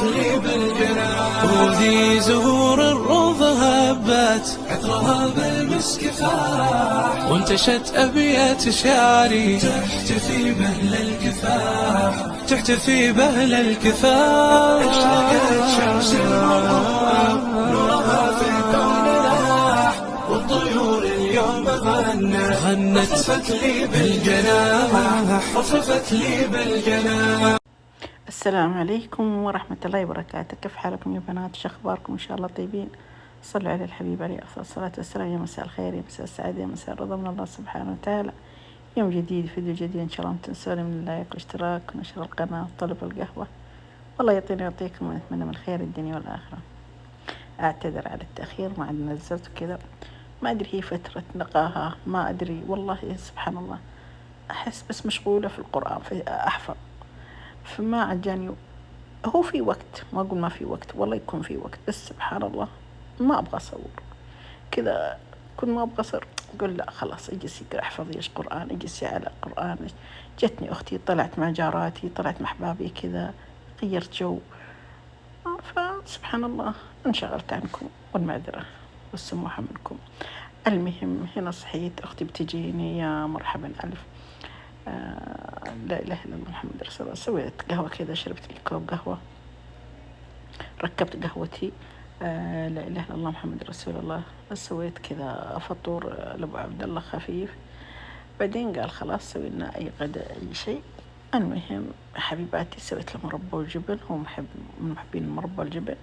التفت لي بالجنان. وذي زهور الروض هبت عطرها بالمسك فاح، وانتشت أبيات شعري تحتفي بأهل الكفاح، تحتفي بأهل الكفاح. اشرقت شمس الربوع نورها في الكون لاح، والطيور اليوم غنت وصفت لي بالجناح، وصفت لي بالجناح. السلام عليكم ورحمة الله وبركاته. كيف حالكم يا بنات؟ شو أخباركم؟ إن شاء الله طيبين. صلوا على الحبيب عليه أفضل الصلاة والسلام. يا مساء الخير، يا مساء السعادة، يا مساء الرضا من الله سبحانه وتعالى. يوم جديد، فيديو جديد إن شاء الله. ما تنسوني من اللايك والاشتراك ونشر القناة وطلب القهوة. والله يعطيني ويعطيكم، ونتمنى من خير الدنيا والآخرة. أعتذر على التأخير، ما عاد نزلت كذا، ما أدري هي فترة نقاهة، ما أدري والله. سبحان الله، أحس بس مشغولة في القرآن، في أحفظ، فما عاد جاني. هو في وقت، ما أقول ما في وقت، والله يكون في وقت، بس سبحان الله ما أبغى أصور كذا. كل ما أبغى أصور أقول لا خلاص أجلس أحفظ إيش قرآن، أجلس على قرآن. جتني أختي، طلعت مع جاراتي، طلعت مع أحبابي كذا، غيرت جو. فسبحان الله انشغلت عنكم، والمعذرة والسموحة منكم. المهم هنا صحيت، أختي بتجيني، يا مرحبا ألف. لا إله إلا الله محمد رسول الله. سويت قهوة كذا، شربت لي كوب قهوة، ركبت قهوتي. لا إله إلا الله محمد رسول الله. سويت كذا فطور لأبو عبد الله خفيف. بعدين قال خلاص سوينا أي غداء أي شيء. المهم حبيباتي سويت له مربى وجبن، هو محب من محبين المربى والجبن.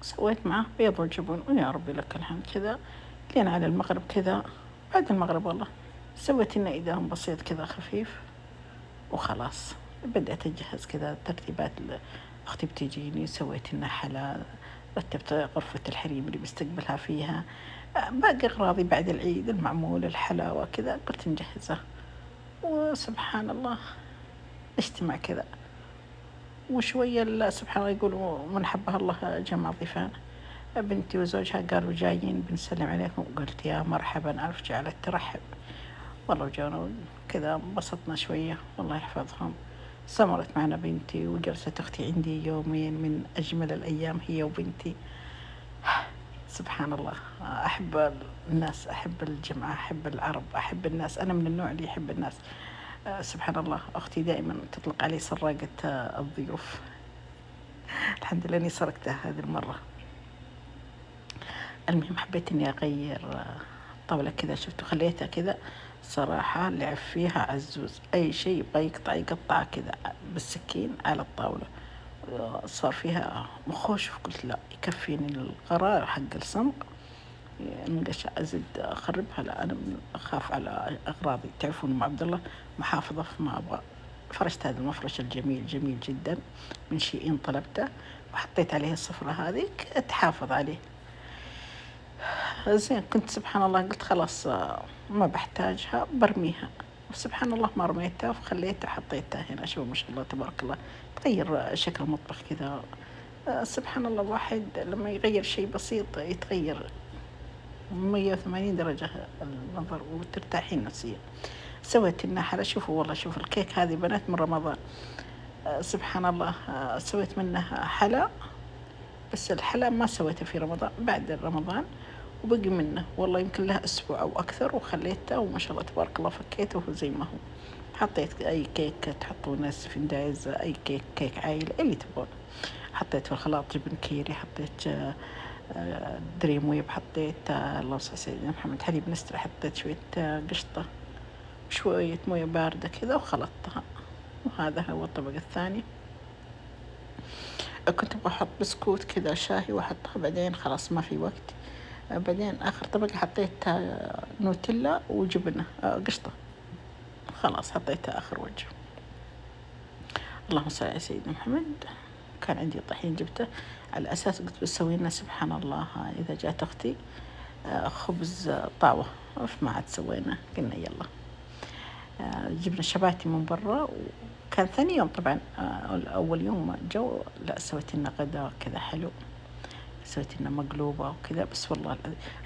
سويت معه بيض وجبن، ويا ربي لك الحمد كذا. لين على المغرب كذا، بعد المغرب والله سويت لنا إدام بسيط كذا خفيف، وخلاص بدأت أجهز كذا ترتيبات. أختي بتجيني، سويت لنا حلا، رتبت غرفة الحريم اللي بستقبلها فيها. باقي أغراضي بعد العيد، المعمول، الحلاوة كذا، قلت نجهزها. وسبحان الله اجتماع كذا، وشوية سبحان الله يقولوا من حبها الله جمع ضيفان. بنتي وزوجها قالوا جايين بنسلم عليكم، قلت يا مرحبا ألف، جعلت ترحب. والله وجونا كذا، انبسطنا شوية، والله يحفظهم. سمرت معنا بنتي، وجلست أختي عندي يومين من أجمل الأيام، هي وبنتي. سبحان الله، أحب الناس، أحب الجمعة، أحب العرب، أحب الناس. أنا من النوع اللي يحب الناس. سبحان الله، أختي دائما تطلق علي سراقة الضيوف. الحمد لله إني سرقتها هذه المرة. المهم حبيت إني أغير طاولة كذا، شفت خليتها كذا صراحة، لعب فيها عزوز، أي شيء يبغى يقطع يقطع كذا بالسكين على الطاولة. صار فيها مخوش، قلت لا يكفيني القرار حق الصمغ، نقش أزد أخربها. لا أنا أخاف على أغراضي، تعرفون أم عبد الله محافظة، فما أبغى. فرشت هذا المفرش الجميل، جميل جدا، من شيئين طلبته، وحطيت عليه الصفرة هذيك تحافظ عليه. زين، كنت سبحان الله قلت خلاص ما بحتاجها برميها، وسبحان الله ما رميتها، وخليتها وحطيتها هنا. شوف ما شاء الله تبارك الله، تغير شكل المطبخ كذا. سبحان الله، واحد لما يغير شيء بسيط يتغير 180 درجة المنظر، وترتاحين نفسيا. سويت لنا حلا، شوفوا والله، شوفوا الكيك هذه بنات من رمضان. سبحان الله، سويت منها حلا، بس الحلا ما سويته في رمضان، بعد رمضان، وبقي منه والله يمكن له أسبوع أو أكثر، وخليته وما شاء الله تبارك الله فكيته زي ما هو. حطيت أي كيك تحطونه، سفندايز، أي كيك عائلة اللي تبغون. حطيت في الخلاط جبن كيري، حطيت دريم ويب، حطيت اللهم صل على سيدنا محمد حليب نستري، حطيت شوية قشطة وشوية موية باردة كذا، وخلطتها. وهذا هو الطبق الثاني. كنت بحط بسكوت كذا شاهي وأحطها، بعدين خلاص ما في وقت. بعدين آخر طبق حطيت نوتيلا وجبنة قشطة، خلاص حطيتها آخر وجه. اللهم صل على سيدنا محمد. كان عندي طحين جبته، على أساس قلت بسوي لنا سبحان الله إذا جات أختي خبز طاوة، فما عاد سوينا، قلنا يلا. جبنا شباتي من برا، وكان ثاني يوم طبعا. أول يوم جو لا، سويت لنا غدا كذا حلو، سويت لنا مقلوبة وكذا. بس والله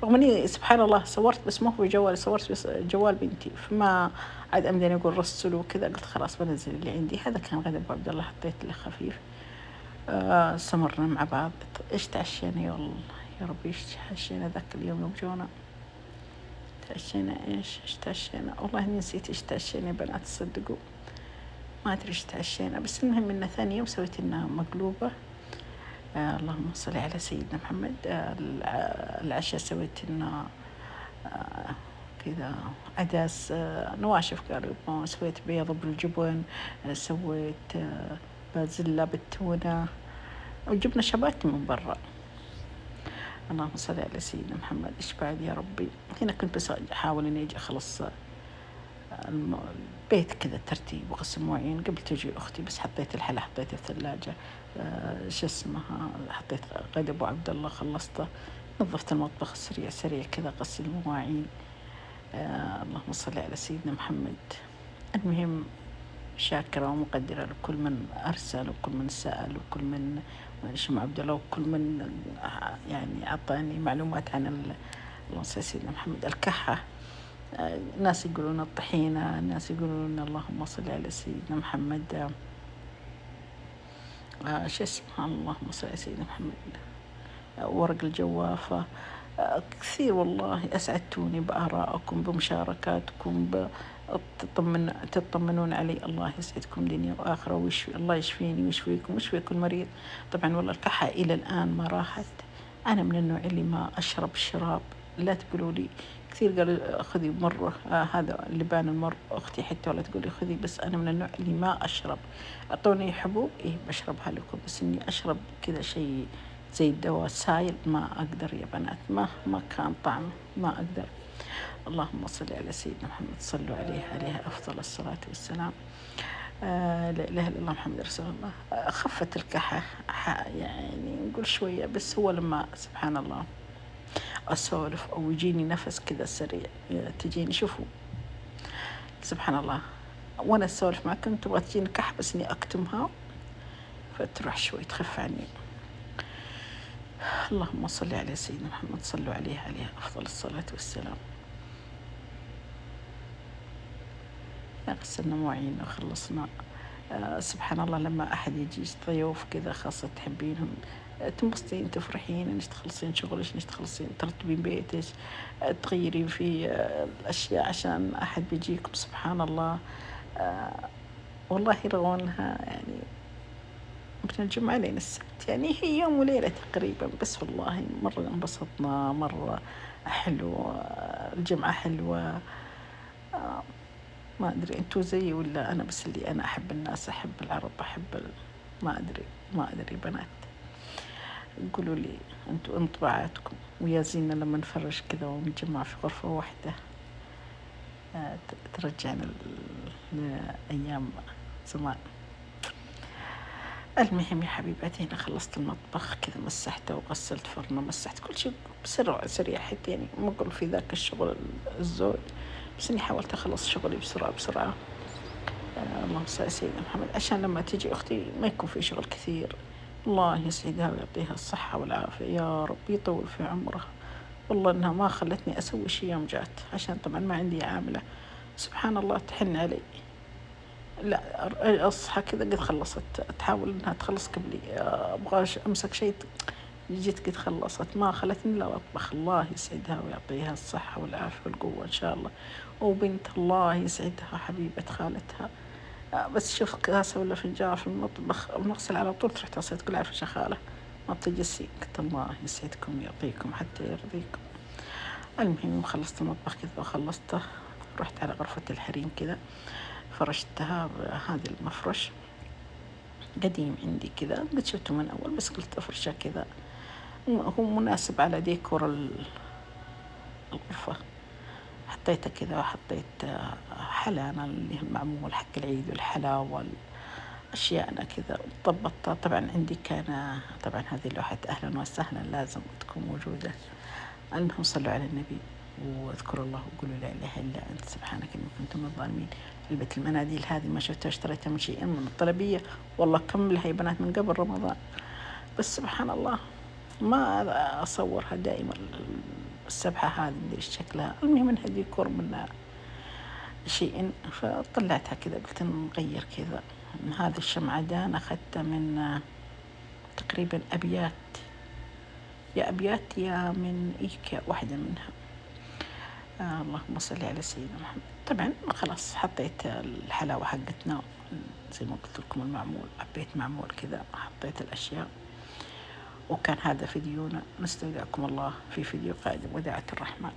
رغم اني سبحان الله صورت، بس مو بجوالي، صورت بس جوال بنتي، فما عاد امداني اقول رسلوا وكذا. قلت خلاص بنزل اللي عندي. هذا كان غدا ابو عبد الله، حطيت له خفيف. استمرنا مع بعض. إيش تعشينا يا الله يا ربي، إيش تعشينا ذاك اليوم يوم جونا؟ تعشينا إيش تعشينا؟ والله إني نسيت إيش تعشينا يا بنات، تصدقوا ما أدري إيش تعشينا. بس المهم إن ثاني يوم سويت لنا مقلوبة. اللهم صل على سيدنا محمد. العشاء سويت لنا كذا عدس نواشف قالوا، سويت بيض بالجبن، سويت بازلا بالتونة، وجبنا شباتي من برا. اللهم صل على سيدنا محمد. إيش بعد يا ربي؟ هنا كنت بس أحاول إني أجي أخلص البيت كذا ترتيب وغسل مواعين قبل تجي أختي، بس حطيت الحلا حطيته في الثلاجة. شو اسمها، حطيت غدا أبو عبد الله خلصته، نظفت المطبخ سريع سريع كذا، غسل المواعين. اللهم صل على سيدنا محمد. المهم شاكرة ومقدرة لكل من أرسل وكل من سأل وكل من شم عبد الله وكل من يعني أعطاني معلومات عن اللهم صل على سيدنا محمد. الكحة، ناس يقولون الطحينة، ناس يقولون اللهم صل على سيدنا محمد شو اسمها، اللهم صل على سيدنا محمد، ورق الجوافة. كثير والله أسعدتوني بآرائكم بمشاركاتكم تطمنون علي. الله يسعدكم دنيا وآخرة، ويشفي الله يشفيني ويشفيكم ويشفي كل مريض. طبعا والله الكحة إلى الآن ما راحت. أنا من النوع اللي ما أشرب الشراب، لا تقولوا لي كثير قالوا خذي مرة هذا لبان المر، أختي حتى ولا تقولي خذي، بس أنا من النوع اللي ما أشرب. أعطوني حبوب إيه بشربها لكم، بس إني أشرب كذا شيء زي الدواء سايل ما أقدر يا بنات، ما كان طعم ما أقدر. اللهم صل على سيدنا محمد، صلوا عليه أفضل الصلاة والسلام. لا إله إلا الله محمد رسول الله. خفت الكحة يعني نقول شوية، بس هو لما سبحان الله أسولف أو يجيني نفس كذا سريع تجيني، شوفوا سبحان الله، وأنا أسولف معكم تبغى تجيني كحة بس إني أكتمها فتروح شوي تخف عني. اللهم صل على سيدنا محمد، صلوا عليه أفضل الصلاة والسلام. غسلنا مواعين وخلصنا. سبحان الله لما أحد يجي ضيوف كذا خاصة تحبينهم، تنبسطين تفرحين إنك تخلصين شغلك، إنك تخلصين ترتبين بيتك، تغيرين في الأشياء عشان أحد بيجيكم. سبحان الله. والله رغونها يعني من الجمعة لين السبت، يعني هي يوم وليلة تقريبا، بس والله مرة انبسطنا، مرة حلو. الجمعة حلوة. ما أدري أنتوا زيي ولا أنا بس اللي أنا أحب الناس، أحب العرب، أحب ما أدري بنات، قولوا لي أنتوا انطباعاتكم. ويا زينة لما نفرش كذا ونجمع في غرفة واحدة ترجعنا لأيام زمان. المهم يا حبيباتي هنا خلصت المطبخ كذا، مسحته وغسلت فرنه، مسحت كل شيء بسرعة سريع، حتى يعني ما أقول في ذاك الشغل الزود، بس إني حاولت أخلص شغلي بسرعة. اللهم صل على سيدنا محمد، عشان لما تجي أختي ما يكون في شغل كثير. الله يسعدها ويعطيها الصحة والعافية يا رب، يطول في عمرها. والله إنها ما خلتني أسوي شيء يوم جات، عشان طبعا ما عندي عاملة. سبحان الله تحن علي، لا أصحى كذا قد خلصت، تحاول إنها تخلص قبلي، أبغى أمسك شيء جيت قد خلصت، ما خلتني إلا أطبخ. الله يسعدها ويعطيها الصحة والعافية والقوة إن شاء الله. وبنت الله يسعدها حبيبة خالتها، بس شوف كاسة ولا فنجان في المطبخ بنغسل على طول، تروح تصير تقول عارفة شغالة ما بتجلسي. قلت الله يسعدكم يعطيكم حتى يرضيكم. المهم خلصت المطبخ كذا وخلصته، رحت على غرفة الحريم كذا، فرشتها بهذا المفرش قديم عندي كذا، قد شفته من أول بس قلت أفرشه كذا، هو مناسب على ديكور الغرفة. حطيته كذا وحطيت حلانا اللي هو المعمول حق العيد والحلا والأشياء كذا، ضبطتها. طبعا عندي كان طبعا هذه لوحة أهلا وسهلا لازم تكون موجودة. المهم صلوا على النبي واذكروا الله وقولوا لا إله إلا أنت سبحانك إني كنت من الظالمين. علبة المناديل هذه ما شفتها، اشتريتها من شيء من الطلبية، والله كملها يا بنات من قبل رمضان، بس سبحان الله ما أصورها دائما السبحة هذه مدري شكلها. المهم إنها ديكور من شيء، فطلعتها كذا قلت نغير كذا. هذه الشمعدان أخذتها من تقريبا أبيات، يا أبيات يا من إيكا واحدة منها. اللهم صل على سيدنا محمد. طبعا خلاص حطيت الحلاوة حقتنا زي ما قلت لكم، المعمول حبيت معمول كذا، حطيت الأشياء. وكان هذا فيديونا، نستودعكم الله في فيديو قادم. وداعة الرحمن.